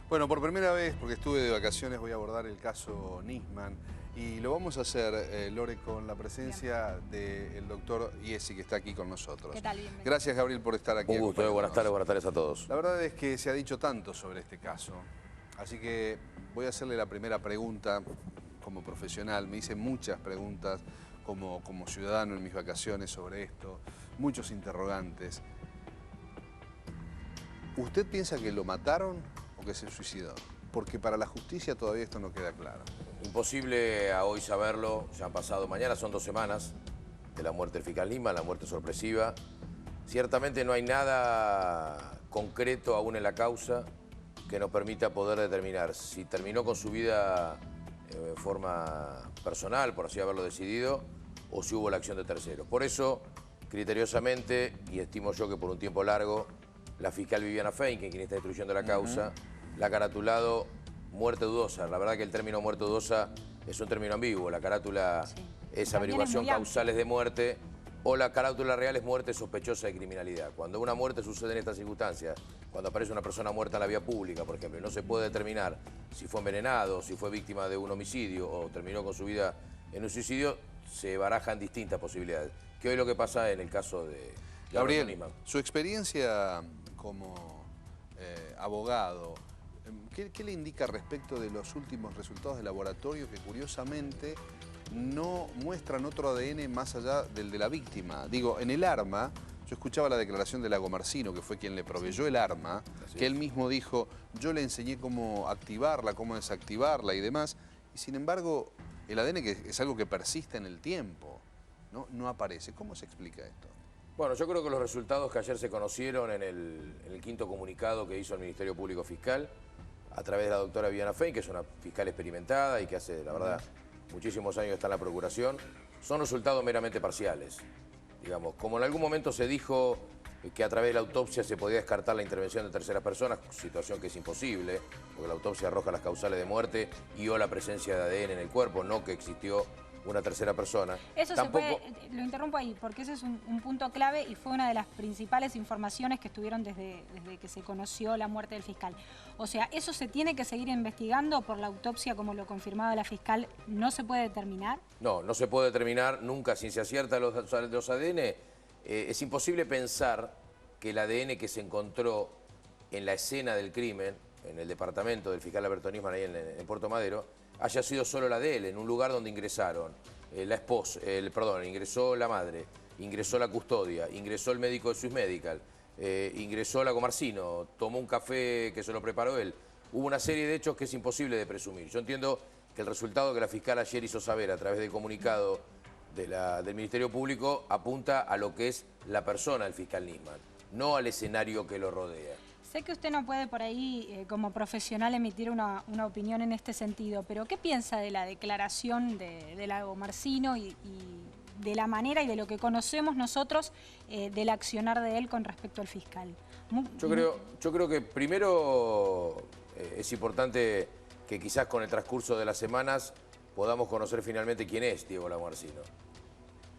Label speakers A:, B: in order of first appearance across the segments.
A: Bueno, por primera vez, porque estuve de vacaciones, voy a abordar el caso Nisman y lo vamos a hacer, Lore, con la presencia del doctor Iesi, que está aquí con nosotros.
B: ¿Qué tal? Bienvenido.
A: Gracias, Gabriel, por estar aquí.
C: Un gusto, buenas tardes a todos.
A: La verdad es que se ha dicho tanto sobre este caso, así que voy a hacerle la primera pregunta como profesional. Me hice muchas preguntas como ciudadano en mis vacaciones sobre esto, muchos interrogantes. ¿Usted piensa que lo mataron o que se suicidó? Porque para la justicia todavía esto no queda claro.
C: Imposible a hoy saberlo, ya han pasado, mañana son 2 semanas de la muerte del fiscal Nisman, la muerte sorpresiva. Ciertamente no hay nada concreto aún en la causa que nos permita poder determinar si terminó con su vida en forma personal, por así haberlo decidido, o si hubo la acción de terceros. Por eso, criteriosamente, y estimo yo que por un tiempo largo, la fiscal Viviana Feinken, quien está instruyendo la causa, la ha caratulado muerte dudosa. La verdad que el término muerte dudosa es un término ambiguo. La carátula es averiguación causales de muerte, o la carátula real es muerte sospechosa de criminalidad. Cuando una muerte sucede en estas circunstancias, cuando aparece una persona muerta en la vía pública, por ejemplo, y no se puede determinar si fue envenenado, si fue víctima de un homicidio o terminó con su vida en un suicidio, se barajan distintas posibilidades. Que hoy es lo que pasa en el caso de
A: Gabriel,
C: Nisman.
A: su experiencia como abogado, ¿qué le indica respecto de los últimos resultados de laboratorio que curiosamente no muestran otro ADN más allá del de la víctima? Digo, en el arma, yo escuchaba la declaración de Lagomarsino, que fue quien le proveyó el arma, que él mismo dijo, yo le enseñé cómo activarla, cómo desactivarla y demás, y sin embargo, el ADN, que es algo que persiste en el tiempo, no aparece. ¿Cómo se explica esto?
C: Bueno, yo creo que los resultados que ayer se conocieron en el quinto comunicado que hizo el Ministerio Público Fiscal, a través de la doctora Viviana Feinken, que es una fiscal experimentada y que hace, la verdad, muchísimos años está en la Procuración, son resultados meramente parciales. Digamos, como en algún momento se dijo que a través de la autopsia se podía descartar la intervención de terceras personas, situación que es imposible, porque la autopsia arroja las causales de muerte y o la presencia de ADN en el cuerpo, no que existió una tercera persona.
B: Eso tampoco... lo interrumpo ahí, porque ese es un punto clave y fue una de las principales informaciones que estuvieron desde que se conoció la muerte del fiscal. O sea, ¿eso se tiene que seguir investigando por la autopsia, como lo confirmaba la fiscal? ¿No se puede determinar?
C: No, no se puede determinar nunca sin se acierta los ADN. Es imposible pensar que el ADN que se encontró en la escena del crimen, en el departamento del fiscal Alberto Nisman, ahí en Puerto Madero, haya sido solo la de él, en un lugar donde ingresaron la esposa, ingresó la madre, ingresó la custodia, ingresó el médico de Swiss Medical, ingresó Lagomarsino, tomó un café que se lo preparó él. Hubo una serie de hechos que es imposible de presumir. Yo entiendo que el resultado que la fiscal ayer hizo saber a través del comunicado del Ministerio Público apunta a lo que es la persona del fiscal Nisman, no al escenario que lo rodea.
B: Sé que usted no puede por ahí, como profesional, emitir una opinión en este sentido, pero ¿qué piensa de la declaración de Lagomarsino y de la manera y de lo que conocemos nosotros del accionar de él con respecto al fiscal?
C: Yo creo que primero es importante que quizás con el transcurso de las semanas podamos conocer finalmente quién es Diego Lagomarsino.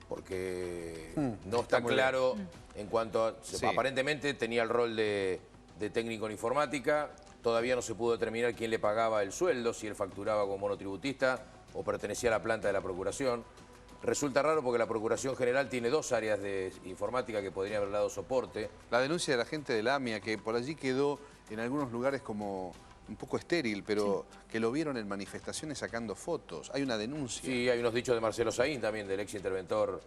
C: Porque no está claro en cuanto a... Sí. Aparentemente tenía el rol de técnico en informática, todavía no se pudo determinar quién le pagaba el sueldo, si él facturaba como monotributista o pertenecía a la planta de la Procuración. Resulta raro porque la Procuración General tiene 2 áreas de informática que podrían haber dado soporte.
A: La denuncia de la gente de la AMIA, que por allí quedó en algunos lugares como un poco estéril, pero que lo vieron en manifestaciones sacando fotos. Hay una denuncia.
C: Sí, hay unos dichos de Marcelo Saín también, del ex interventor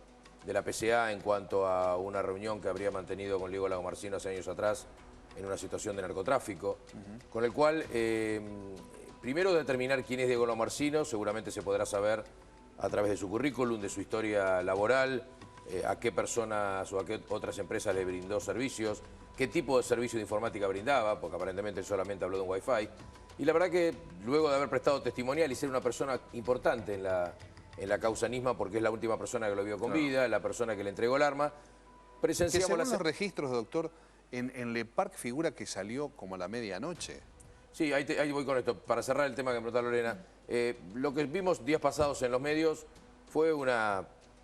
C: de la PCA, en cuanto a una reunión que habría mantenido con Diego Lagomarsino hace años atrás en una situación de narcotráfico, con el cual, primero determinar quién es Diego Lagomarsino, seguramente se podrá saber a través de su currículum, de su historia laboral, a qué personas o a qué otras empresas le brindó servicios, qué tipo de servicio de informática brindaba, porque aparentemente él solamente habló de un Wi-Fi. Y la verdad que luego de haber prestado testimonial y ser una persona importante en la causa Nisman, porque es la última persona que lo vio con vida, la persona que le entregó el arma, presenciamos...
A: Que según los registros, doctor, en Le Parc figura que salió como a la medianoche.
C: Sí, ahí voy con esto. Para cerrar el tema que me preguntó Lorena, lo que vimos días pasados en los medios fue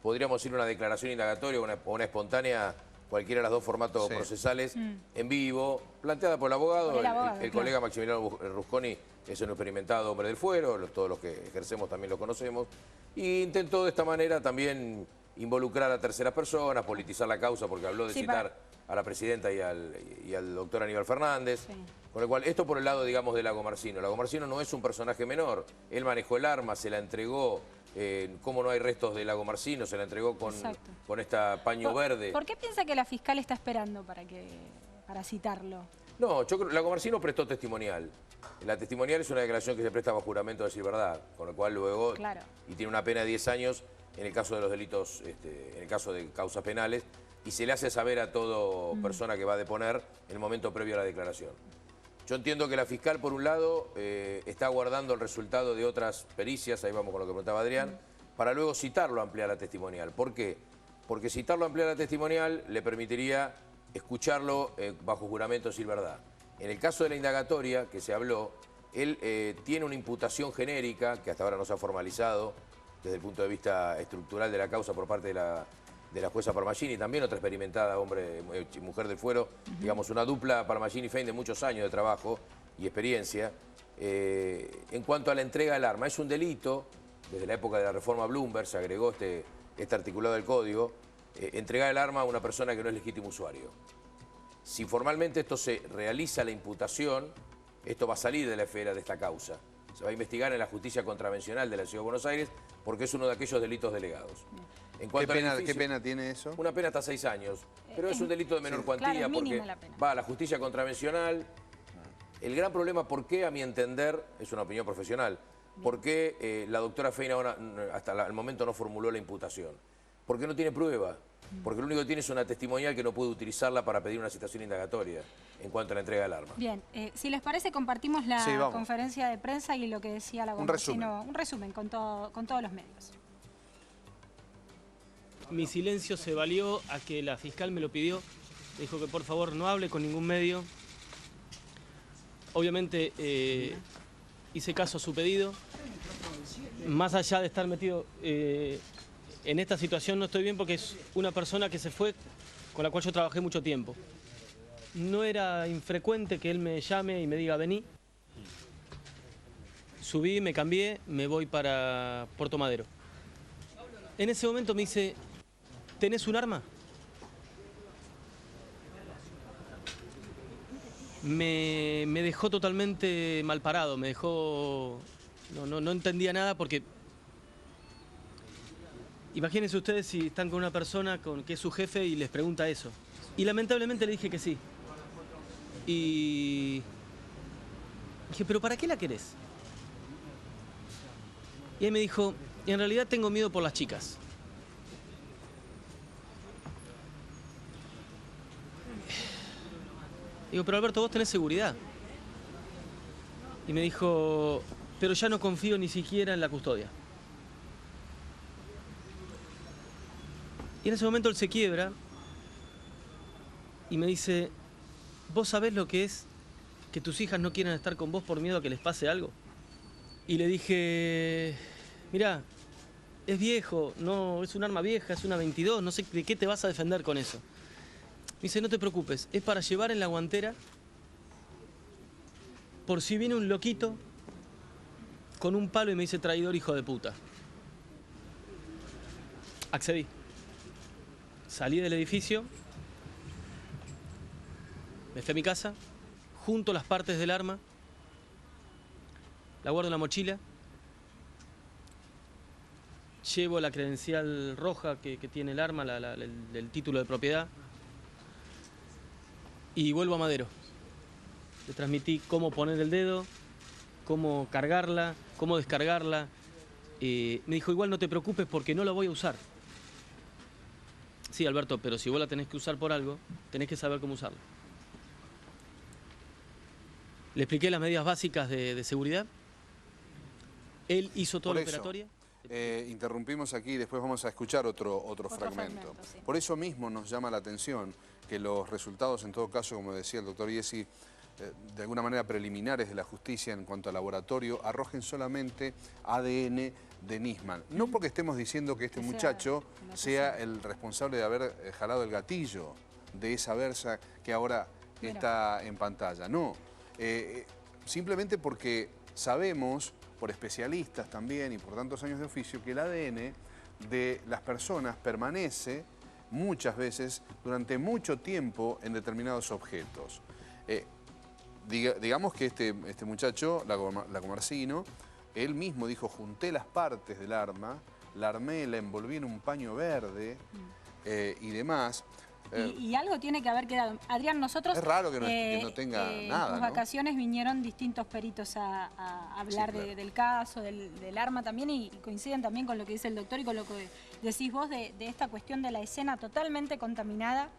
C: podríamos decir, una declaración indagatoria, una espontánea cualquiera de los dos formatos procesales, en vivo, planteada por el abogado. El colega Maximiliano Rusconi es un experimentado hombre del fuero, todos los que ejercemos también lo conocemos, y intentó de esta manera también involucrar a terceras personas, politizar la causa, porque habló de citar a la presidenta y al doctor Aníbal Fernández. Sí. Con lo cual, esto por el lado, digamos, de Lagomarsino. Lagomarsino no es un personaje menor. Él manejó el arma, se la entregó. Como no hay restos de Lagomarsino, se la entregó con esta paño verde.
B: ¿Por qué piensa que la fiscal está esperando para citarlo?
C: No, yo creo que Lagomarsino prestó testimonial. La testimonial es una declaración que se presta bajo juramento de decir verdad, con lo cual luego, y tiene una pena de 10 años en el caso de los delitos, en el caso de causas penales, y se le hace saber a toda persona que va a deponer en el momento previo a la declaración. Yo entiendo que la fiscal, por un lado, está aguardando el resultado de otras pericias, ahí vamos con lo que preguntaba Adrián, para luego citarlo a ampliar la testimonial. ¿Por qué? Porque citarlo a ampliar la testimonial le permitiría escucharlo bajo juramento decir verdad. En el caso de la indagatoria que se habló, él tiene una imputación genérica, que hasta ahora no se ha formalizado desde el punto de vista estructural de la causa por parte de la jueza Parmagini, también otra experimentada mujer del fuero, digamos una dupla Parmagini-Fein de muchos años de trabajo y experiencia. En cuanto a la entrega del arma, es un delito, desde la época de la reforma Bloomberg se agregó este articulado del código, entregar el arma a una persona que no es legítimo usuario. Si formalmente esto se realiza la imputación, esto va a salir de la esfera de esta causa. Se va a investigar en la justicia contravencional de la Ciudad de Buenos Aires porque es uno de aquellos delitos delegados. En cuanto
A: ¿Qué pena tiene eso?
C: Una pena hasta 6 años, pero es un delito de menor cuantía porque va a la justicia contravencional. El gran problema, ¿por qué? A mi entender, es una opinión profesional, ¿por qué la doctora Fein ahora hasta el momento no formuló la imputación? Porque no tiene prueba, porque lo único que tiene es una testimonial que no puede utilizarla para pedir una citación indagatoria en cuanto a la entrega del arma.
B: Bien, si les parece compartimos la conferencia de prensa y lo que decía Lagomarsino. Un resumen con todos los medios.
D: Mi silencio se valió a que la fiscal me lo pidió, me dijo que por favor no hable con ningún medio. Obviamente hice caso a su pedido, más allá de estar metido en esta situación no estoy bien porque es una persona que se fue con la cual yo trabajé mucho tiempo. No era infrecuente que él me llame y me diga vení. Subí, me cambié, me voy para Puerto Madero. En ese momento me dice, ¿tenés un arma? Me dejó totalmente mal parado, me dejó... No entendía nada porque... Imagínense ustedes si están con una persona que es su jefe y les pregunta eso. Y lamentablemente le dije que sí. Y dije, ¿pero para qué la querés? Y él me dijo, en realidad tengo miedo por las chicas. Digo, pero Alberto, vos tenés seguridad. Y me dijo, pero ya no confío ni siquiera en la custodia. Y en ese momento él se quiebra y me dice, ¿vos sabés lo que es que tus hijas no quieran estar con vos por miedo a que les pase algo? Y le dije, mirá, es viejo, no, es un arma vieja, es una 22, no sé de qué te vas a defender con eso. Me dice, no te preocupes, es para llevar en la guantera por si viene un loquito con un palo y me dice traidor hijo de puta. Accedí. Salí del edificio, me fui a mi casa, junto las partes del arma, la guardo en la mochila, llevo la credencial roja que tiene el arma, el título de propiedad, y vuelvo a Madero. Le transmití cómo poner el dedo, cómo cargarla, cómo descargarla. Me dijo, igual no te preocupes porque no la voy a usar. Sí, Alberto, pero si vos la tenés que usar por algo, tenés que saber cómo usarla. Le expliqué las medidas básicas de seguridad. Él hizo toda la operatoria.
A: Interrumpimos aquí y después vamos a escuchar otro fragmento. Sí. Por eso mismo nos llama la atención que los resultados, en todo caso, como decía el doctor Iesi, de alguna manera preliminares de la justicia en cuanto al laboratorio, arrojen solamente ADN de Nisman. No porque estemos diciendo que este muchacho sea el responsable de haber jalado el gatillo, de esa Versa que ahora está en pantalla. No, simplemente porque sabemos, por especialistas también y por tantos años de oficio, que el ADN de las personas permanece muchas veces durante mucho tiempo en determinados objetos. Digamos que este muchacho, Lagomarsino, él mismo dijo, junté las partes del arma, la armé, la envolví en un paño verde y demás.
B: Y algo tiene que haber quedado. Adrián, nosotros...
A: Es raro que no tenga nada,
B: en tus vacaciones vinieron distintos peritos a hablar
A: Sí, claro.
B: del caso, del arma también, y coinciden también con lo que dice el doctor y con lo que decís vos de esta cuestión de la escena totalmente contaminada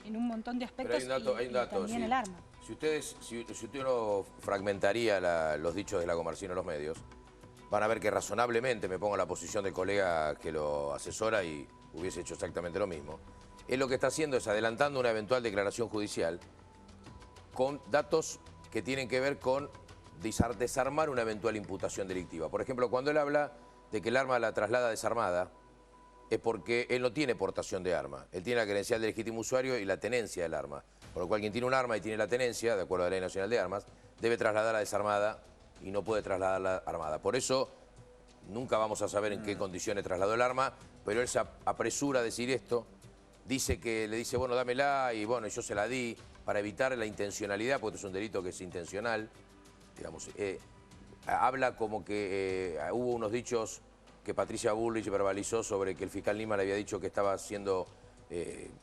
B: en un montón de aspectos.
C: Pero hay un dato,
B: también
C: sí.
B: el arma.
C: Si uno fragmentaría los dichos de Lagomarsino en los medios, van a ver que razonablemente, me pongo en la posición del colega que lo asesora y hubiese hecho exactamente lo mismo. Él lo que está haciendo es adelantando una eventual declaración judicial con datos que tienen que ver con desarmar una eventual imputación delictiva. Por ejemplo, cuando él habla de que el arma la traslada desarmada, es porque él no tiene portación de arma. Él tiene la credencial de legítimo usuario y la tenencia del arma. Por lo cual, quien tiene un arma y tiene la tenencia, de acuerdo a la Ley Nacional de Armas, debe trasladarla desarmada y no puede trasladarla armada. Por eso, nunca vamos a saber en qué condiciones trasladó el arma, pero él se apresura a decir esto. Dice que le dice, bueno, dámela, y bueno, yo se la di para evitar la intencionalidad, porque es un delito que es intencional. Digamos, habla como que hubo unos dichos que Patricia Bullrich verbalizó sobre que el fiscal Lima le había dicho que estaba siendo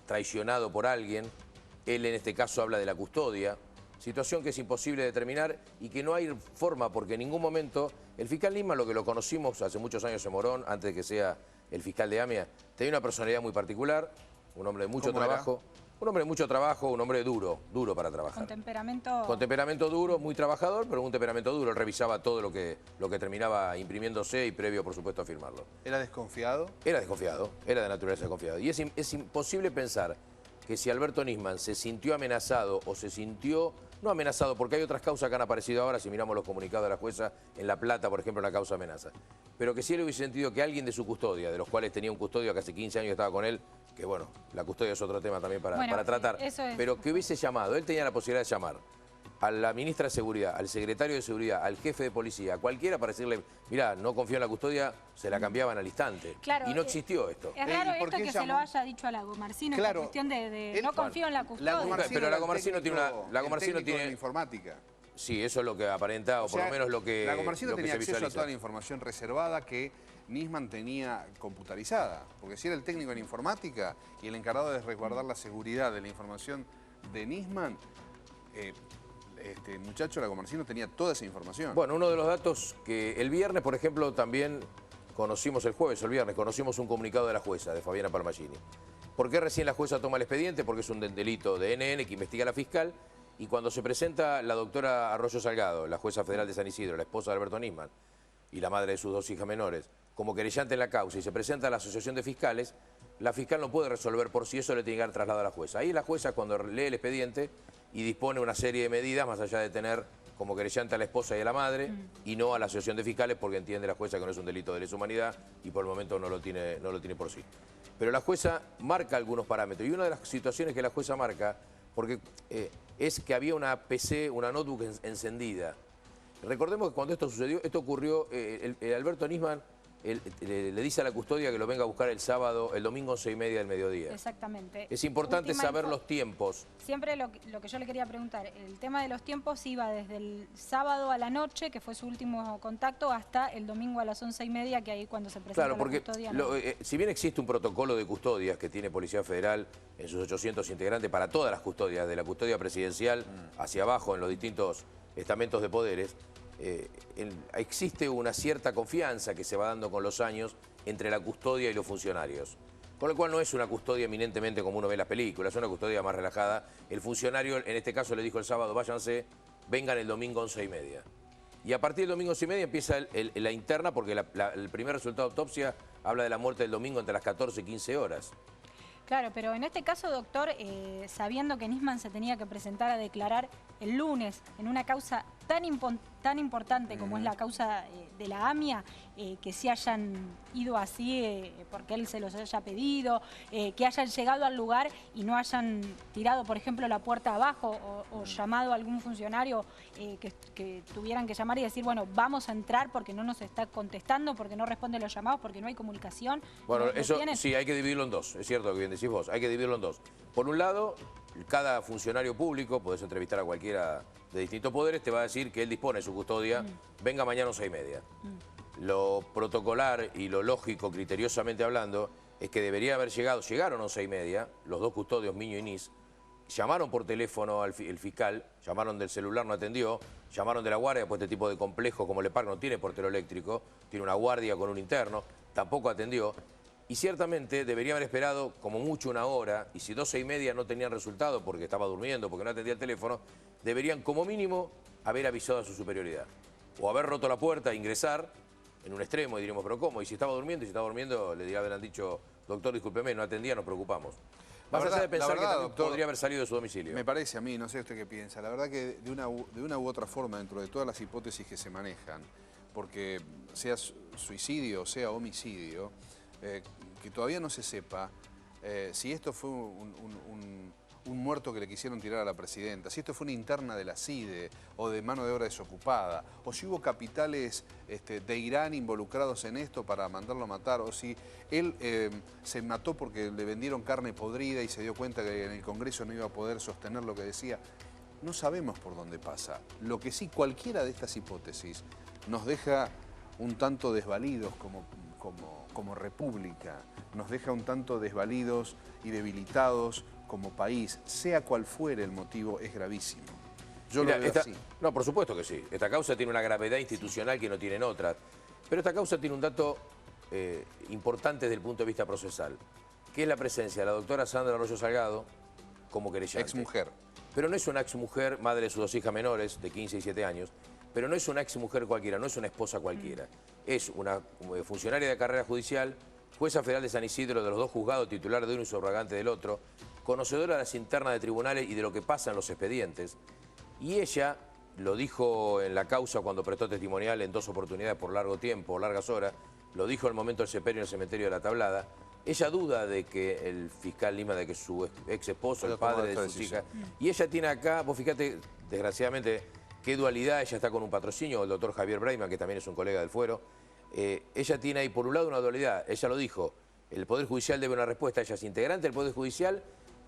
C: traicionado por alguien. Él en este caso habla de la custodia, situación que es imposible determinar y que no hay forma, porque en ningún momento el fiscal Lima, lo que lo conocimos hace muchos años en Morón, antes de que sea el fiscal de AMIA, tenía una personalidad muy particular. Un hombre de mucho trabajo, un hombre de mucho trabajo, un hombre duro para trabajar.
B: Con temperamento...
C: Con temperamento duro, muy trabajador, pero un temperamento duro. Él revisaba todo lo que terminaba imprimiéndose y previo, por supuesto, a firmarlo.
A: ¿Era desconfiado?
C: Era desconfiado, era de naturaleza desconfiado. Y es imposible pensar que si Alberto Nisman se sintió amenazado o se sintió, no amenazado, porque hay otras causas que han aparecido ahora, si miramos los comunicados de la jueza, en La Plata, por ejemplo, la causa amenaza. Pero que si él hubiese sentido que alguien de su custodia, de los cuales tenía un custodio que hace 15 años estaba con él, que bueno, la custodia es otro tema también para tratar, pero que hubiese llamado, él tenía la posibilidad de llamar a la ministra de Seguridad, al secretario de Seguridad, al jefe de policía, a cualquiera para decirle, mirá, no confío en la custodia, se la cambiaban al instante.
B: Claro,
C: y no existió esto.
B: Es raro
A: ¿Y por
B: esto
A: qué
B: que
A: llamó?
B: se lo haya dicho a Lagomarsino,
A: Claro,
B: esta cuestión de
A: él-
B: no confío en la custodia.
C: Pero Lagomarsino tiene una...
A: Lagomarsino
C: Lagomarsino tiene...
A: de informática.
C: Sí, eso es lo que aparenta, o por lo menos lo que
A: Lagomarsino tenía
C: se
A: acceso a
C: visualiza.
A: toda la información reservada que Nisman tenía computarizada. Porque si era el técnico en informática y el encargado de resguardar la seguridad de la información de Nisman, este muchacho Lagomarsino tenía toda esa información.
C: Bueno, uno de los datos que el viernes, por ejemplo, también conocimos el jueves o el viernes, conocimos un comunicado de la jueza, de Fabiana Palmagini. ¿Por qué recién la jueza toma el expediente? Porque es un delito de NN que investiga la fiscal. Y cuando se presenta la doctora Arroyo Salgado, la jueza federal de San Isidro, la esposa de Alberto Nisman y la madre de sus dos hijas menores, como querellante en la causa y se presenta a la asociación de fiscales, la fiscal no puede resolver por si eso le tiene que dar traslado a la jueza. Ahí la jueza, cuando lee el expediente y dispone una serie de medidas, más allá de tener como querellante a la esposa y a la madre, y no a la asociación de fiscales, porque entiende la jueza que no es un delito de lesa humanidad y por el momento no lo tiene por sí. Pero la jueza marca algunos parámetros, y una de las situaciones que la jueza marca, porque es que había una PC, una notebook encendida. Recordemos que cuando esto sucedió, esto ocurrió, el Alberto Nisman le dice a la custodia que lo venga a buscar el domingo 11:30 del mediodía.
B: Exactamente.
C: Es importante saber los tiempos.
B: Siempre lo que yo le quería preguntar, el tema de los tiempos iba desde el sábado a la noche, que fue su último contacto, hasta el domingo a las 11:30, que ahí cuando se presenta
C: Claro, porque
B: la custodia. ¿No?
C: si bien existe un protocolo de custodias que tiene Policía Federal en sus 800 integrantes para todas las custodias, de la custodia presidencial hacia abajo en los distintos estamentos de poderes, existe una cierta confianza que se va dando con los años entre la custodia y los funcionarios. Con lo cual no es una custodia eminentemente como uno ve en las películas, es una custodia más relajada. El funcionario, en este caso, le dijo el sábado, váyanse, vengan el domingo 11:30. Y a partir del domingo 11:30 empieza la interna, porque el primer resultado de autopsia habla de la muerte del domingo entre las 14 y 15 horas.
B: Claro, pero en este caso, doctor, sabiendo que Nisman se tenía que presentar a declarar el lunes en una causa tan importante como es la causa de la AMIA, que se hayan ido así porque él se los haya pedido, que hayan llegado al lugar y no hayan tirado, por ejemplo, la puerta abajo o llamado a algún funcionario que tuvieran que llamar y decir, bueno, vamos a entrar porque no nos está contestando, porque no responde los llamados, porque no hay comunicación.
C: Bueno,
B: ¿No
C: eso
B: tienen?
C: sí, hay que dividirlo en dos, es cierto lo que bien decís vos, hay que dividirlo en dos. Por un lado, cada funcionario público, podés entrevistar a cualquiera de distintos poderes, te va a decir que él dispone de su custodia, venga mañana a 11:30. Lo protocolar y lo lógico, criteriosamente hablando, es que debería haber llegado, llegaron a 11:30, los dos custodios, Miño y Nis, llamaron por teléfono al fiscal, llamaron del celular, no atendió, llamaron de la guardia, pues este tipo de complejos como Le Parc no tiene portero eléctrico, tiene una guardia con un interno, tampoco atendió. Y ciertamente debería haber esperado como mucho una hora, y si 12:30 no tenían resultado porque estaba durmiendo, porque no atendía el teléfono, deberían como mínimo haber avisado a su superioridad. O haber roto la puerta, ingresar en un extremo y diríamos, pero ¿cómo? Y si estaba durmiendo, le habrán dicho, doctor, discúlpeme, no atendía, nos preocupamos. Más allá de pensar que también
A: doctor,
C: podría haber salido de su domicilio.
A: Me parece a mí, no sé usted qué piensa, la verdad que de una u otra forma, dentro de todas las hipótesis que se manejan, porque sea suicidio o sea homicidio, que todavía no se sepa si esto fue un muerto que le quisieron tirar a la presidenta, si esto fue una interna de la CIDE o de mano de obra desocupada, o si hubo capitales de Irán involucrados en esto para mandarlo a matar, o si él se mató porque le vendieron carne podrida y se dio cuenta que en el Congreso no iba a poder sostener lo que decía. No sabemos por dónde pasa. Lo que sí, cualquiera de estas hipótesis nos deja un tanto desvalidos como república, nos deja un tanto desvalidos y debilitados como país, sea cual fuere el motivo, es gravísimo. Yo lo veo así.
C: No, por supuesto que sí. Esta causa tiene una gravedad institucional que no tienen otras. Pero esta causa tiene un dato importante desde el punto de vista procesal, que es la presencia de la doctora Sandra Arroyo Salgado como querellante.
A: Exmujer.
C: Pero no es una exmujer, madre de sus dos hijas menores, de 15 y 7 años, pero no es una exmujer cualquiera, no es una esposa cualquiera. Es una funcionaria de carrera judicial, jueza federal de San Isidro, de los dos juzgados, titular de uno y subrogante del otro, conocedora de las internas de tribunales y de lo que pasa en los expedientes. Y ella lo dijo en la causa cuando prestó testimonial en 2 oportunidades por largo tiempo, largas horas, lo dijo en el momento del sepelio en el cementerio de La Tablada. Ella duda de que el fiscal Lima, de que su ex esposo, el padre de sus hijas, y ella tiene acá, vos fíjate, desgraciadamente, qué dualidad, ella está con un patrocinio, el doctor Javier Breiman, que también es un colega del Fuero. Ella tiene ahí por un lado una dualidad, ella lo dijo, el Poder Judicial debe una respuesta, ella es integrante del Poder Judicial,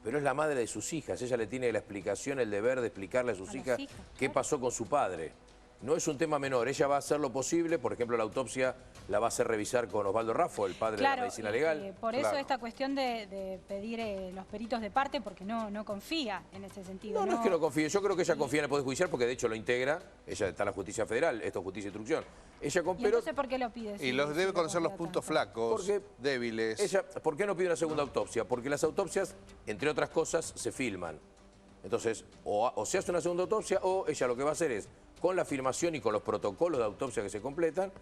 C: pero es la madre de sus hijas, ella le tiene la explicación, el deber de explicarle a sus hijas qué pasó con su padre. No es un tema menor, ella va a hacer lo posible, por ejemplo, la autopsia la va a hacer revisar con Osvaldo Raffo, el padre de la medicina legal.
B: Por eso esta cuestión de pedir los peritos de parte, porque no confía en ese sentido.
C: No es que no confíe, yo creo que ella confía en el Poder Judicial porque de hecho lo integra, ella está en la Justicia Federal, esto es Justicia e Instrucción. Ella
B: ¿Y entonces por qué lo pide?
A: Y los debe conocer los puntos flacos, débiles.
C: Ella, ¿por qué no pide una segunda autopsia? Porque las autopsias, entre otras cosas, se filman. Entonces, o se hace una segunda autopsia o ella lo que va a hacer es, con la filmación y con los protocolos de autopsia que se completan,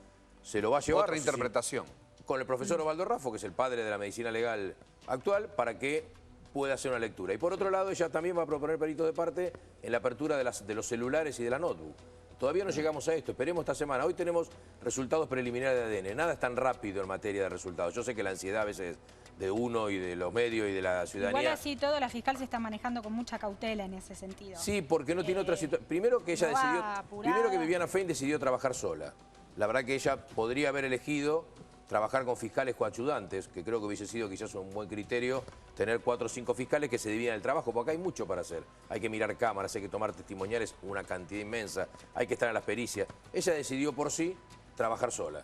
C: se lo va a llevar...
A: Otra interpretación.
C: Con el profesor Osvaldo Raffo, que es el padre de la medicina legal actual, para que pueda hacer una lectura. Y por otro lado, ella también va a proponer peritos de parte en la apertura de los celulares y de la notebook. Todavía no llegamos a esto, esperemos esta semana. Hoy tenemos resultados preliminares de ADN. Nada es tan rápido en materia de resultados. Yo sé que la ansiedad a veces de uno y de los medios y de la ciudadanía...
B: Igual así todo, la fiscal se está manejando con mucha cautela en ese sentido.
C: Sí, porque no tiene otra situación. Primero que ella decidió... Primero que Viviana Fein decidió trabajar sola. La verdad que ella podría haber elegido trabajar con fiscales coayudantes, que creo que hubiese sido quizás un buen criterio, tener 4 o 5 fiscales que se dividan el trabajo, porque acá hay mucho para hacer. Hay que mirar cámaras, hay que tomar testimoniales, una cantidad inmensa, hay que estar en las pericias. Ella decidió por sí trabajar sola.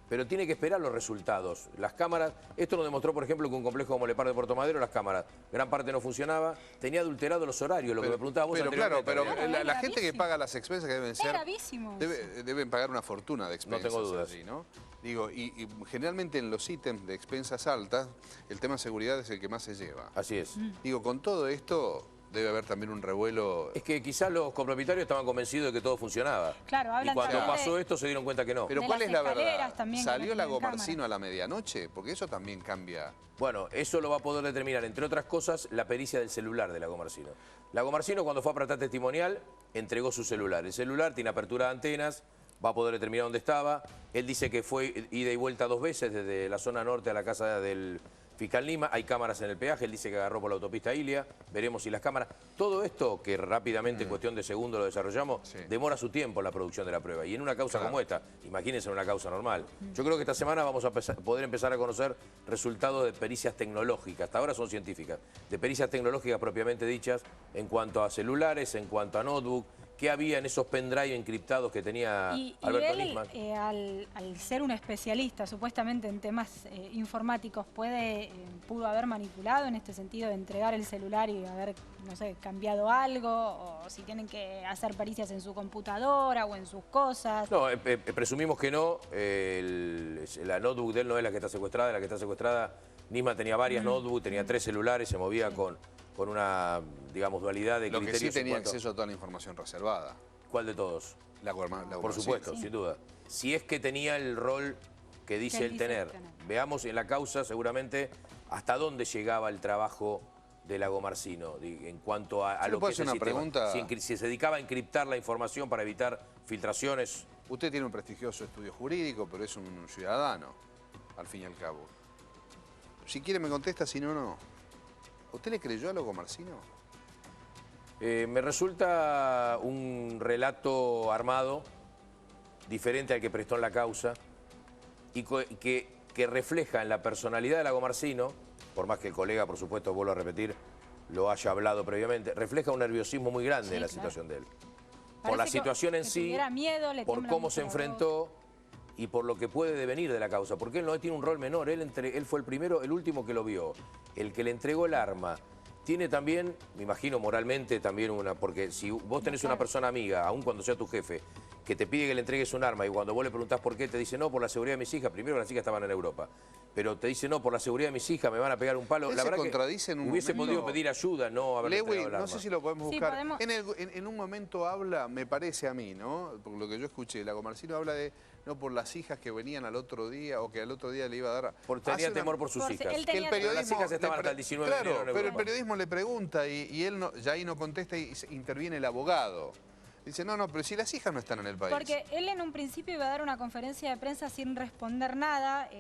C: Pero tiene que esperar los resultados. Las cámaras, esto nos demostró, por ejemplo, que un complejo como Le Parc de Puerto Madero, las cámaras, gran parte no funcionaba, tenía adulterado los horarios, lo que me preguntaba vos
A: anteriormente. Pero la gente que paga las expensas, que deben ser...
B: gravísimo.
A: Deben pagar una fortuna de expensas.
C: No tengo dudas.
A: Allí, ¿no? Digo, y generalmente en los ítems de expensas altas, el tema seguridad es el que más se lleva.
C: Así es.
A: Digo, con todo esto, debe haber también un revuelo.
C: Es que quizás los copropietarios estaban convencidos de que todo funcionaba.
B: Claro, hablan
C: y cuando
B: también
C: pasó esto se dieron cuenta que no.
A: Pero
B: de
A: ¿cuál
B: las
A: es la
B: escaleras
A: verdad?
B: también que
A: ¿Salió
B: no
A: Lago
B: tienen
A: Marcino a la medianoche? Porque eso también cambia.
C: Bueno, eso lo va a poder determinar, entre otras cosas, la pericia del celular de Lago Marcino. Lago Marcino, cuando fue a prestar testimonial, entregó su celular. El celular tiene apertura de antenas, va a poder determinar dónde estaba. Él dice que fue ida y vuelta 2 veces desde la zona norte a la casa del fiscal Lima. Hay cámaras en el peaje, él dice que agarró por la autopista Ilia. Veremos si las cámaras... Todo esto, que rápidamente, en cuestión de segundos lo desarrollamos, demora su tiempo en la producción de la prueba. Y en una causa como esta, imagínense en una causa normal. Yo creo que esta semana vamos a poder empezar a conocer resultados de pericias tecnológicas. Hasta ahora son científicas. De pericias tecnológicas propiamente dichas en cuanto a celulares, en cuanto a notebook. ¿Qué había en esos pendrive encriptados que tenía Alberto
B: él,
C: Nisman?
B: Al ser un especialista supuestamente en temas informáticos, pudo haber manipulado en este sentido de entregar el celular y haber, no sé, cambiado algo, o si tienen que hacer pericias en su computadora o en sus cosas.
C: No, presumimos que no. La notebook de él no es la que está secuestrada. La que está secuestrada, Nisman tenía varias notebooks, tenía 3 celulares, se movía con una, digamos, dualidad de criterios.
A: Lo que sí tenía acceso a toda la información reservada.
C: ¿Cuál de todos?
A: Lago
C: Por supuesto, sin duda. Si es que tenía el rol que dice él tener. Veamos en la causa, seguramente, hasta dónde llegaba el trabajo de Lago Marcino, en cuanto a lo que es el sistema.
A: Pregunta?
C: Si se dedicaba a encriptar la información para evitar filtraciones.
A: Usted tiene un prestigioso estudio jurídico, pero es un ciudadano, al fin y al cabo. Si quiere me contesta, si no, no. ¿Usted le creyó a Lago Marcino?
C: Me resulta un relato armado, diferente al que prestó en la causa, y que refleja en la personalidad de Lago Marcino, por más que el colega, por supuesto, vuelvo a repetir, lo haya hablado previamente, refleja un nerviosismo muy grande en la situación de él. Por la situación en sí, por cómo se enfrentó y por lo que puede devenir de la causa, porque él no tiene un rol menor, él fue el último que lo vio, el que le entregó el arma. Tiene también, me imagino moralmente también porque si vos tenés una persona amiga, aun cuando sea tu jefe, que te pide que le entregues un arma y cuando vos le preguntás por qué, te dice no, por la seguridad de mis hijas. Primero las hijas estaban en Europa, pero te dice no, por la seguridad de mis hijas me van a pegar un palo. La verdad que hubiese podido pedir ayuda, no haberle entregado el arma.
A: No sé si lo podemos buscar. En un momento habla, me parece a mí, ¿no? Por lo que yo escuché, Lago Marcino habla de no por las hijas que venían al otro día o que al otro día le iba a dar.
C: Tenía temor por sus hijas.
A: Que el periodismo,
C: las hijas estaban hasta el 19 de enero en
A: pero
C: Europa.
A: el periodismo le pregunta y él ya ahí no contesta y interviene el abogado. Dice, no, pero si las hijas no están en el país.
B: Porque él en un principio iba a dar una conferencia de prensa sin responder nada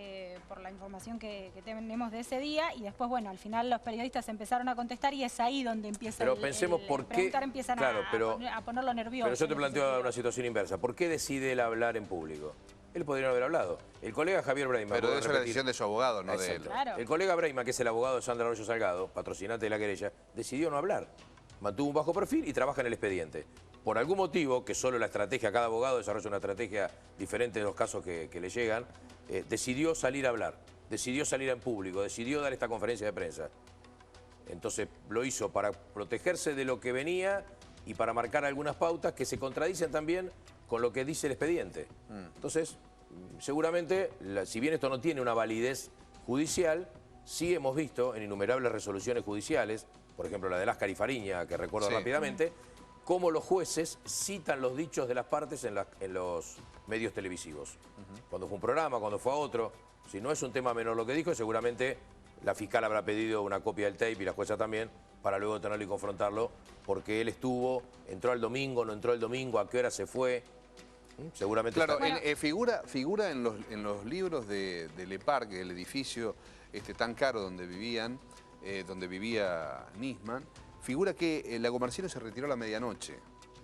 B: por la información que tenemos de ese día y después, bueno, al final los periodistas empezaron a contestar y es ahí donde empieza
C: pero pensemos por qué,
B: empiezan a ponerlo nervioso.
C: Pero yo te planteo una situación inversa. ¿Por qué decide él hablar en público? Él podría no haber hablado. El colega Javier Breima...
A: Pero eso es la decisión de su abogado, no de él.
B: Claro.
C: El colega Breima, que es el abogado de Sandra Arroyo Salgado, patrocinante de la querella, decidió no hablar. Mantuvo un bajo perfil y trabaja en el expediente. Por algún motivo, que solo la estrategia, cada abogado desarrolla una estrategia diferente de los casos que le llegan, decidió salir a hablar, decidió salir en público, decidió dar esta conferencia de prensa. Entonces lo hizo para protegerse de lo que venía y para marcar algunas pautas que se contradicen también con lo que dice el expediente. Entonces, seguramente, si bien esto no tiene una validez judicial, sí hemos visto en innumerables resoluciones judiciales, por ejemplo la de Láscar y Fariña, que recuerdo rápidamente, cómo los jueces citan los dichos de las partes en los medios televisivos. Cuando fue un programa, cuando fue a otro. Si no es un tema menor lo que dijo, seguramente la fiscal habrá pedido una copia del tape y la jueza también, para luego tenerlo y confrontarlo, porque él entró el domingo, no entró el domingo, a qué hora se fue. Seguramente.
A: Claro, figura en los libros de Le Parc, el edificio tan caro donde vivía Nisman, figura que Lago Marcino se retiró a la medianoche,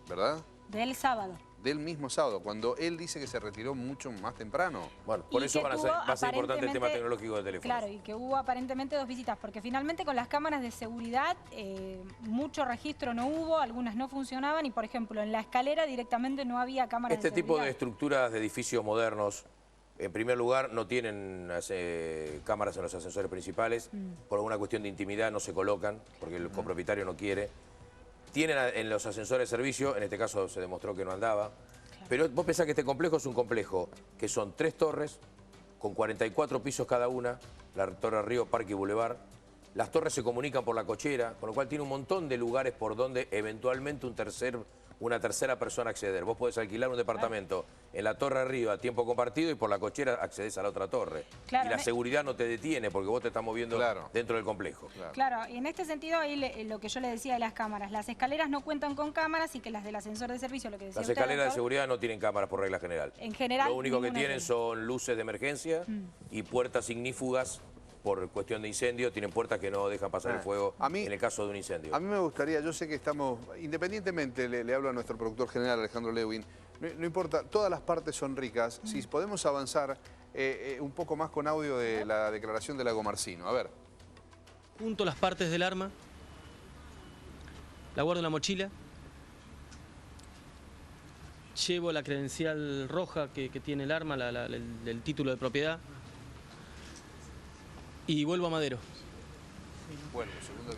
A: ¿verdad?
B: Del sábado.
A: Del mismo sábado, cuando él dice que se retiró mucho más temprano.
C: Bueno, por eso va a ser importante el tema tecnológico de teléfono.
B: Claro, y que hubo aparentemente 2 visitas, porque finalmente con las cámaras de seguridad mucho registro no hubo, algunas no funcionaban y, por ejemplo, en la escalera directamente no había cámaras de seguridad.
C: Este tipo de estructuras de edificios modernos, en primer lugar, no tienen cámaras en los ascensores principales. Por alguna cuestión de intimidad no se colocan, porque el copropietario no quiere. Tienen en los ascensores de servicio, en este caso se demostró que no andaba. Claro. Pero vos pensás que este complejo es un complejo que son 3 torres, con 44 pisos cada una, la Torre Río, Parque y Boulevard, Las torres se comunican por la cochera, con lo cual tiene un montón de lugares por donde eventualmente una tercera persona acceder. Vos podés alquilar un departamento en la torre arriba a tiempo compartido y por la cochera accedés a la otra torre.
B: Claro,
C: y la seguridad no te detiene porque vos te estás moviendo dentro del complejo.
B: Claro, y en este sentido, ahí lo que yo le decía de las cámaras, las escaleras no cuentan con cámaras y que las del ascensor de servicio, lo que decía
C: Las
B: usted,
C: escaleras de
B: doctor,
C: seguridad no tienen cámaras por regla general.
B: En general,
C: lo único que
B: ninguna
C: tienen son luces de emergencia y puertas ignífugas. Por cuestión de incendio, tienen puertas que no dejan pasar el fuego en el caso de un incendio.
A: A mí me gustaría, yo sé que estamos, independientemente, le hablo a nuestro productor general, Alejandro Lewin, no importa, todas las partes son ricas. Si podemos avanzar un poco más con audio de la declaración de Lagomarsino. A ver.
D: Junto las partes del arma, la guardo en la mochila, llevo la credencial roja que tiene el arma, el título de propiedad, y vuelvo a Madero.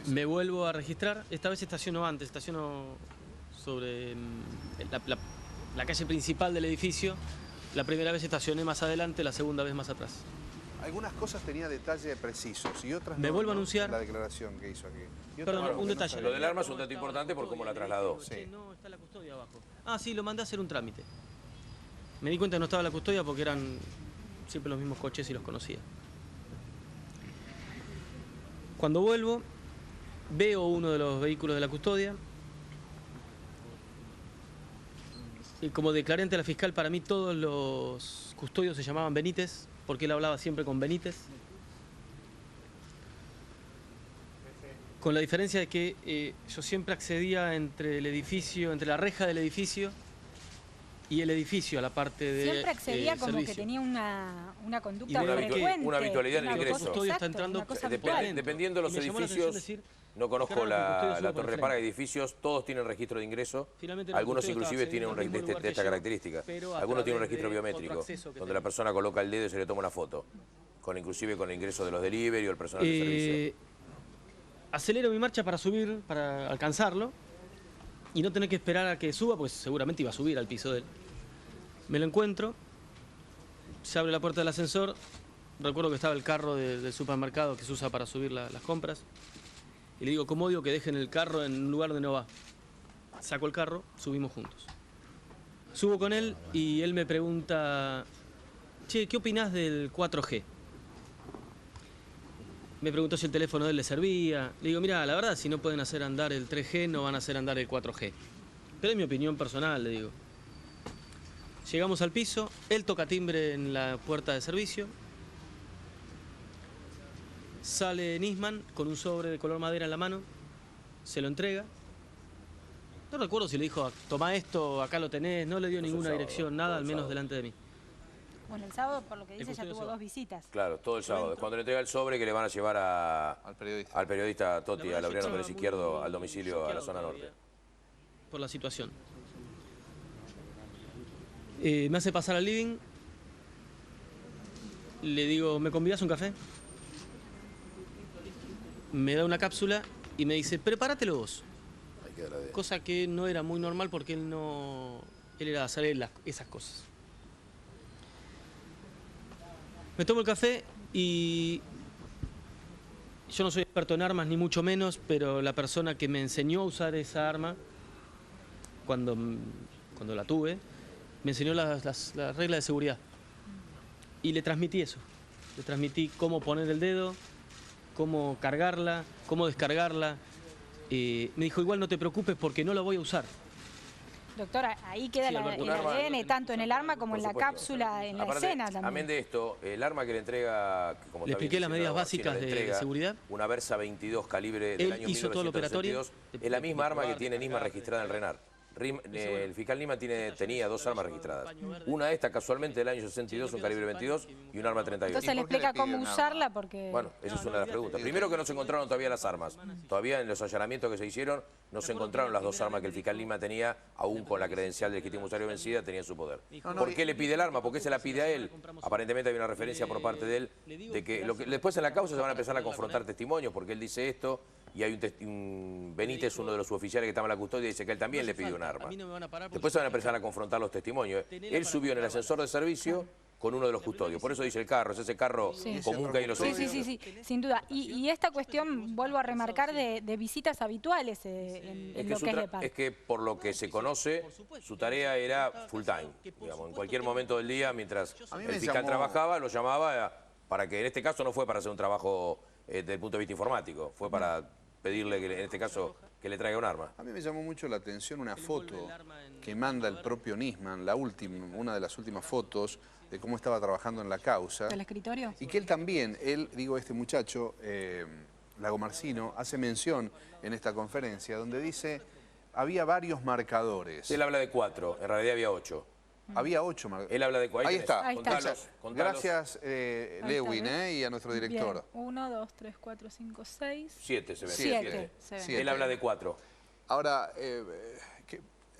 D: Me vuelvo a registrar, esta vez estaciono antes, estaciono sobre la calle principal del edificio. La primera vez estacioné más adelante, la segunda vez más atrás.
A: Algunas cosas tenía detalles precisos y otras no.
D: Me vuelvo a anunciar.
A: La declaración que hizo aquí.
D: Perdón, un detalle.
C: Lo del arma es un dato importante por cómo la trasladó.
D: Sí. No está la custodia abajo. Ah, sí, lo mandé a hacer un trámite. Me di cuenta que no estaba la custodia porque eran siempre los mismos coches y los conocía. Cuando vuelvo, veo uno de los vehículos de la custodia. Y como declaré ante la fiscal, para mí todos los custodios se llamaban Benítez, porque él hablaba siempre con Benítez. Con la diferencia de que yo siempre accedía entre el edificio, entre la reja del edificio y el edificio, a la parte de
B: siempre accedía como
D: servicio.
B: que tenía una conducta
C: una
B: frecuente.
C: una habitualidad en el ingreso.
D: El custodio está entrando
C: Dependiendo de los edificios, no conozco la Torre Parra de edificios, todos tienen registro de ingreso, algunos inclusive tienen un registro de esta característica, algunos tienen un registro biométrico, donde la persona coloca el dedo y se le toma una foto, inclusive con el ingreso de los delivery o el personal de servicio.
D: Acelero mi marcha para subir, para alcanzarlo, y no tener que esperar a que suba, pues seguramente iba a subir al piso de él. Me lo encuentro, se abre la puerta del ascensor, recuerdo que estaba el carro del supermercado que se usa para subir las compras, y le digo, ¿cómo digo que dejen el carro en un lugar donde no va? Saco el carro, subimos juntos. Subo con él y él me pregunta, che, ¿qué opinás del 4G? Me preguntó si el teléfono de él le servía. Le digo, mira, la verdad, si no pueden hacer andar el 3G, no van a hacer andar el 4G. Pero es mi opinión personal, le digo. Llegamos al piso, él toca timbre en la puerta de servicio. Sale Nisman con un sobre de color madera en la mano, se lo entrega. No recuerdo si le dijo, toma esto, acá lo tenés, no le dio ninguna dirección, nada, al menos delante de mí.
B: Bueno, el sábado, por lo que dice, ya tuvo 2 visitas.
C: Claro, todo el sábado. Cuando le entrega el sobre que le van a llevar al periodista Totti, a Laureano Pérez Izquierdo, al domicilio a la zona norte.
D: Por la situación. Me hace pasar al living. Le digo, ¿me convidas un café? Me da una cápsula y me dice, prepáratelo vos. Cosa que no era muy normal porque él era de hacer esas cosas. Me tomo el café y yo no soy experto en armas ni mucho menos, pero la persona que me enseñó a usar esa arma cuando la tuve, me enseñó las reglas de seguridad. Y le transmití eso. Le transmití cómo poner el dedo, cómo cargarla, cómo descargarla. Me dijo, igual no te preocupes porque no la voy a usar.
B: Doctora, ahí queda
C: Sí,
B: el ADN, tanto en el arma como en la cápsula, en la escena también.
C: Amén de esto, el arma que le entrega, como
D: le expliqué las medidas básicas de seguridad.
C: Una Versa 22 calibre del año 1972, es la misma arma que tiene Nisman registrada en Renar. El fiscal Nisman tenía 2 armas registradas. Una de estas casualmente del año 62, un calibre 22 y un arma 38.
B: Entonces le explica cómo usarla porque...
C: Bueno, esa es una de las preguntas. Primero que no se encontraron todavía las armas. Todavía en los allanamientos que se hicieron no se encontraron las 2 armas que el fiscal Nisman tenía, aún con la credencial de legítimo usuario vencida, tenía en su poder. ¿Por qué le pide el arma? ¿Por qué se la pide a él? Aparentemente hay una referencia por parte de él de que después en la causa se van a empezar a confrontar testimonios porque él dice esto. Y hay un Benítez, uno de los suboficiales que estaba en la custodia, dice que él también le pidió un arma. Después se van a empezar a confrontar los testimonios. Él subió en el ascensor de servicio con uno de los custodios. Por eso dice el carro, es ese carro común que hay en los edificios.
B: Sí, sin duda. Y esta cuestión, vuelvo a remarcar, de visitas habituales en lo que es Lepar.
C: Es que por lo que se conoce, su tarea era full time. Digamos, en cualquier momento del día, mientras el fiscal trabajaba, lo llamaba para que en este caso no fue para hacer un trabajo desde el punto de vista informático, fue para pedirle, que, en este caso, que le traiga un arma.
A: A mí me llamó mucho la atención una foto que manda el propio Nisman, una de las últimas fotos de cómo estaba trabajando en la causa.
B: ¿Del escritorio?
A: Y que él también, este muchacho, Lagomarsino, hace mención en esta conferencia donde dice, había varios marcadores.
C: Él habla de 4, en realidad había 8.
A: Había 8 marcadores.
C: Él habla de 4.
A: Ahí está.
C: Contalos.
A: Gracias, Lewin, y a nuestro director.
B: 1, 2, 3, 4, 5, 6.
C: 7 se ve.
B: 7.
C: Él habla de 4.
A: Ahora,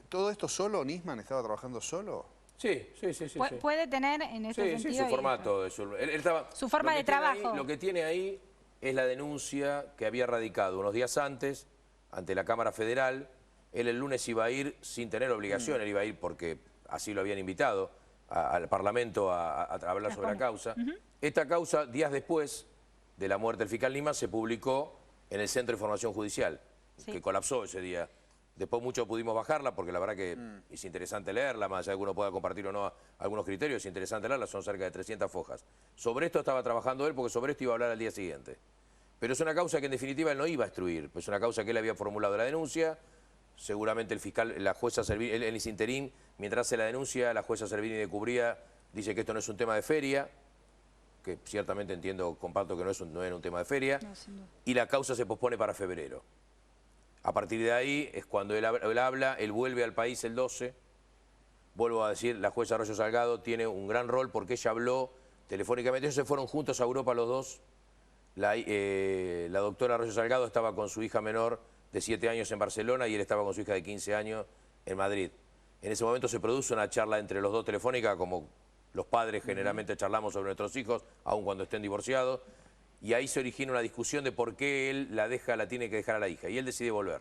A: ¿todo esto solo? ¿Nisman estaba trabajando solo?
C: Sí.
B: Puede tener en ese sentido...
C: su formato.
B: Su forma de trabajo.
C: Lo que tiene ahí es la denuncia que había radicado unos días antes ante la Cámara Federal. Él el lunes iba a ir sin tener obligación, él iba a ir porque así lo habían invitado al Parlamento a hablar sobre la causa. Esta causa, días después de la muerte del fiscal Lima, se publicó en el Centro de Información Judicial, que colapsó ese día. Después mucho pudimos bajarla porque la verdad que es interesante leerla, más allá de que uno pueda compartir o no algunos criterios, es interesante leerla, son cerca de 300 fojas. Sobre esto estaba trabajando él porque sobre esto iba a hablar al día siguiente. Pero es una causa que en definitiva él no iba a instruir, pues es una causa que él había formulado la denuncia, seguramente el fiscal, la jueza Servini, él es interín, mientras hace la denuncia, la jueza Servini de Cubría dice que esto no es un tema de feria, que ciertamente entiendo, comparto que no era un tema de feria, y la causa se pospone para febrero. A partir de ahí es cuando él habla, él vuelve al país el 12, vuelvo a decir, la jueza Arroyo Salgado tiene un gran rol porque ella habló telefónicamente, ellos se fueron juntos a Europa los dos, la doctora Arroyo Salgado estaba con su hija menor de 7 años en Barcelona y él estaba con su hija de 15 años en Madrid. En ese momento se produce una charla entre los dos telefónica, como los padres generalmente charlamos sobre nuestros hijos, aun cuando estén divorciados, y ahí se origina una discusión de por qué él la tiene que dejar a la hija, y él decide volver.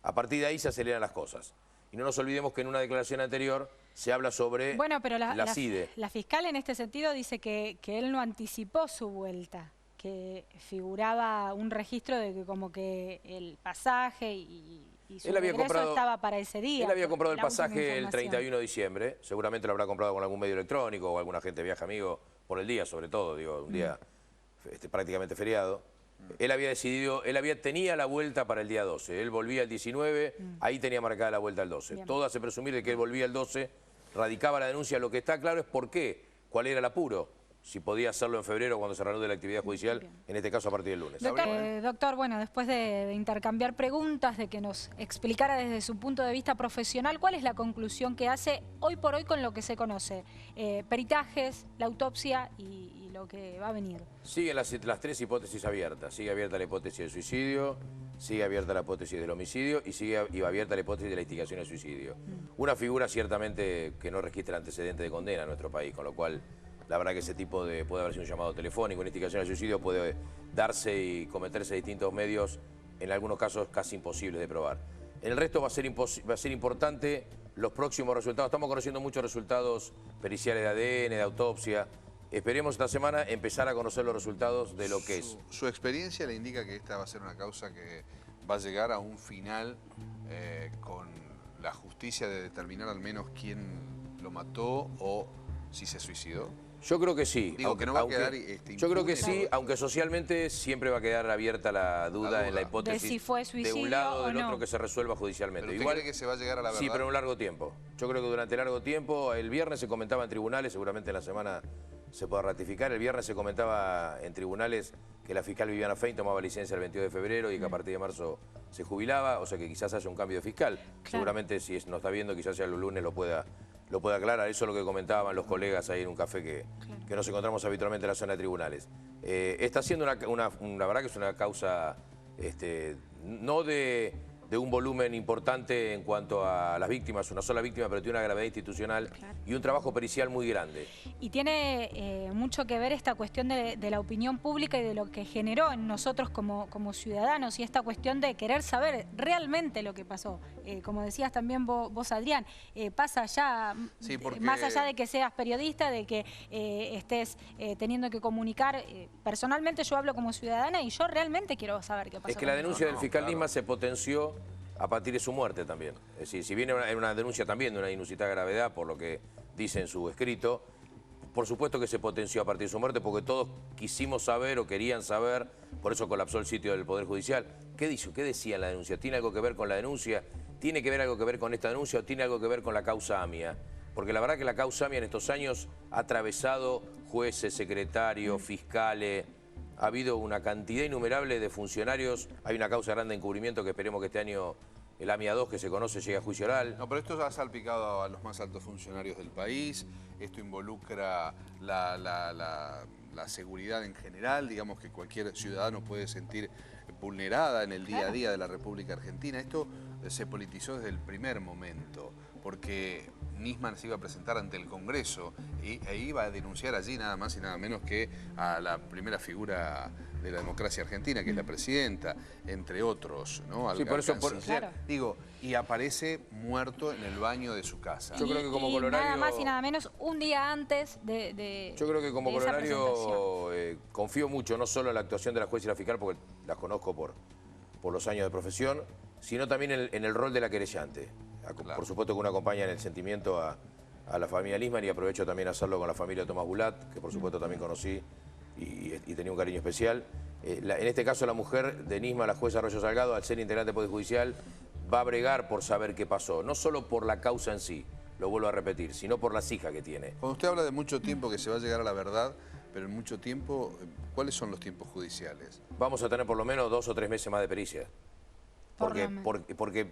C: A partir de ahí se aceleran las cosas. Y no nos olvidemos que en una declaración anterior se habla sobre la CIDE.
B: La fiscal en este sentido dice que él no anticipó su vuelta, que figuraba un registro de que como que el pasaje y su regreso estaba para ese día.
C: Él había comprado el pasaje el 31 de diciembre, seguramente lo habrá comprado con algún medio electrónico o alguna gente de viaje amigo, por el día sobre todo, digo, un día prácticamente feriado. Él había decidido, tenía la vuelta para el día 12, él volvía el 19, ahí tenía marcada la vuelta el 12. Bien. Todo hace presumir de que él volvía el 12, radicaba la denuncia, lo que está claro es por qué, cuál era el apuro. Si podía hacerlo en febrero cuando se reanude la actividad judicial, en este caso a partir del lunes.
B: Doctor, bueno, después de intercambiar preguntas, de que nos explicara desde su punto de vista profesional, ¿cuál es la conclusión que hace hoy por hoy con lo que se conoce? Peritajes, la autopsia y lo que va a venir.
C: Siguen las 3 hipótesis abiertas. Sigue abierta la hipótesis del suicidio, sigue abierta la hipótesis del homicidio y sigue abierta la hipótesis de la instigación al suicidio. Una figura ciertamente que no registra antecedente de condena en nuestro país, con lo cual la verdad que ese tipo puede haber sido un llamado telefónico, una instigación al suicidio puede darse y cometerse distintos medios, en algunos casos casi imposibles de probar. En el resto va a ser importante los próximos resultados. Estamos conociendo muchos resultados periciales de ADN, de autopsia. Esperemos esta semana empezar a conocer los resultados de lo que es.
A: Su experiencia le indica que esta va a ser una causa que va a llegar a un final con la justicia de determinar al menos quién lo mató o si se suicidó.
C: Yo creo que sí.
A: Digo, que no va a quedar
C: yo creo que sí, aunque socialmente siempre va a quedar abierta la duda en la hipótesis
B: de si fue suicidio
C: de un lado o del
B: no.
C: otro que se resuelva judicialmente.
A: ¿Pero usted cree que se va a llegar a la verdad?
C: Sí, pero en un largo tiempo. Yo creo que durante largo tiempo, el viernes se comentaba en tribunales, seguramente en la semana se pueda ratificar, el viernes se comentaba en tribunales que la fiscal Viviana Fein tomaba licencia el 22 de febrero y que a partir de marzo se jubilaba, o sea que quizás haya un cambio de fiscal. Claro. Seguramente si no está viendo, quizás ya el lunes lo pueda aclarar. Eso es lo que comentaban los colegas ahí en un café que nos encontramos habitualmente en la zona de tribunales. Está siendo la verdad que es una causa no de de un volumen importante en cuanto a las víctimas, una sola víctima, pero tiene una gravedad institucional y un trabajo pericial muy grande.
B: Y tiene mucho que ver esta cuestión de la opinión pública y de lo que generó en nosotros como ciudadanos, y esta cuestión de querer saber realmente lo que pasó. Como decías también vos Adrián, pasa ya,
A: Sí, porque...
B: más allá de que seas periodista, de que estés teniendo que comunicar, personalmente yo hablo como ciudadana y yo realmente quiero saber qué pasó.
C: Es que la denuncia del fiscal
A: claro.
C: Nisman se potenció a partir de su muerte también. Es decir, si bien era una denuncia también de una inusitada gravedad, por lo que dice en su escrito, por supuesto que se potenció a partir de su muerte, porque todos quisimos saber o querían saber, por eso colapsó el sitio del Poder Judicial. ¿Qué decía en la denuncia? ¿Tiene algo que ver con la denuncia? ¿Tiene que ver algo que ver con esta denuncia o tiene algo que ver con la causa AMIA? Porque la verdad que la causa AMIA en estos años ha atravesado jueces, secretarios, fiscales. Ha habido una cantidad innumerable de funcionarios. Hay una causa grande de encubrimiento que esperemos que este año el AMIA 2 que se conoce llegue a juicio oral.
A: No, pero esto ha salpicado a los más altos funcionarios del país. Esto involucra la seguridad en general. Digamos que cualquier ciudadano puede sentir vulnerada en el día a día de la República Argentina. Esto se politizó desde el primer momento, porque Nisman se iba a presentar ante el Congreso e iba a denunciar allí nada más y nada menos que a la primera figura de la democracia argentina, que es la presidenta, entre otros, ¿no?
C: Sí, por eso,
B: Claro.
A: Digo, y aparece muerto en el baño de su casa.
C: Yo creo que como
B: y
C: colorario...
B: nada más y nada menos un día antes de
C: Yo creo que como
B: de esa presentación.
C: colorario confío mucho, no solo en la actuación de la jueza y la fiscal, porque las conozco por los años de profesión, sino también en el rol de la querellante.
A: Claro.
C: Por supuesto que uno acompaña en el sentimiento a la familia Nisman y aprovecho también a hacerlo con la familia de Tomás Bulat, que por supuesto también conocí y tenía un cariño especial. En este caso la mujer de Nisman, la jueza Arroyo Salgado, al ser integrante del Poder Judicial, va a bregar por saber qué pasó, no solo por la causa en sí, lo vuelvo a repetir, sino por las hijas que tiene.
A: Cuando usted habla de mucho tiempo que se va a llegar a la verdad, pero en mucho tiempo, ¿cuáles son los tiempos judiciales?
C: Vamos a tener por lo menos 2 o 3 meses más de pericia. Porque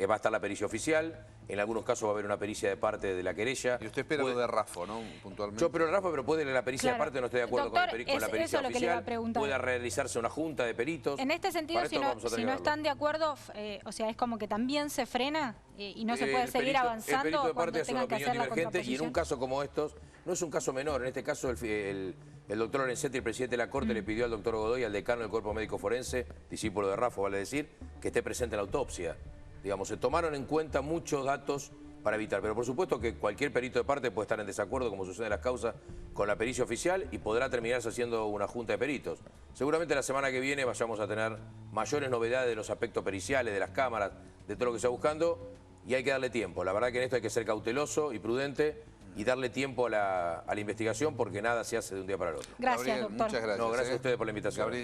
C: va a estar la pericia oficial, en algunos casos va a haber una pericia de parte de la querella.
A: Y usted espera lo de Rafo, ¿no? Puntualmente.
C: Yo espero el Rafo, pero puede la pericia
B: Claro.
C: de parte, no estoy de acuerdo
B: Doctor,
C: con la
B: eso
C: pericia
B: es lo que le iba a
C: oficial.
B: preguntar.
C: Pueda realizarse una junta de peritos.
B: En este sentido,
C: Para
B: si
C: esto
B: no,
C: vamos a tener
B: si
C: que
B: no
C: verlo.
B: están de acuerdo, o sea, es como que también se frena y no se puede
C: El
B: seguir
C: perito-
B: avanzando
C: El perito de
B: cuando
C: parte hace una
B: tengan que
C: opinión
B: hacer la
C: divergente y en un
B: contraposición.
C: caso como estos, no es un caso menor. En este caso el doctor Lorenzetti, el presidente de la Corte, le pidió al doctor Godoy, al decano del Cuerpo Médico Forense, discípulo de Rafo, vale decir, que esté presente en la autopsia. Digamos, se tomaron en cuenta muchos datos para evitar, pero por supuesto que cualquier perito de parte puede estar en desacuerdo, como sucede en las causas, con la pericia oficial y podrá terminarse haciendo una junta de peritos. Seguramente la semana que viene vayamos a tener mayores novedades de los aspectos periciales, de las cámaras, de todo lo que se está buscando, y hay que darle tiempo. La verdad que en esto hay que ser cauteloso y prudente y darle tiempo a la investigación, porque nada se hace de un día para el otro.
B: Gracias,
A: Gabriel,
B: doctor.
A: muchas gracias.
C: No, gracias a ustedes por la invitación.
A: Gabriel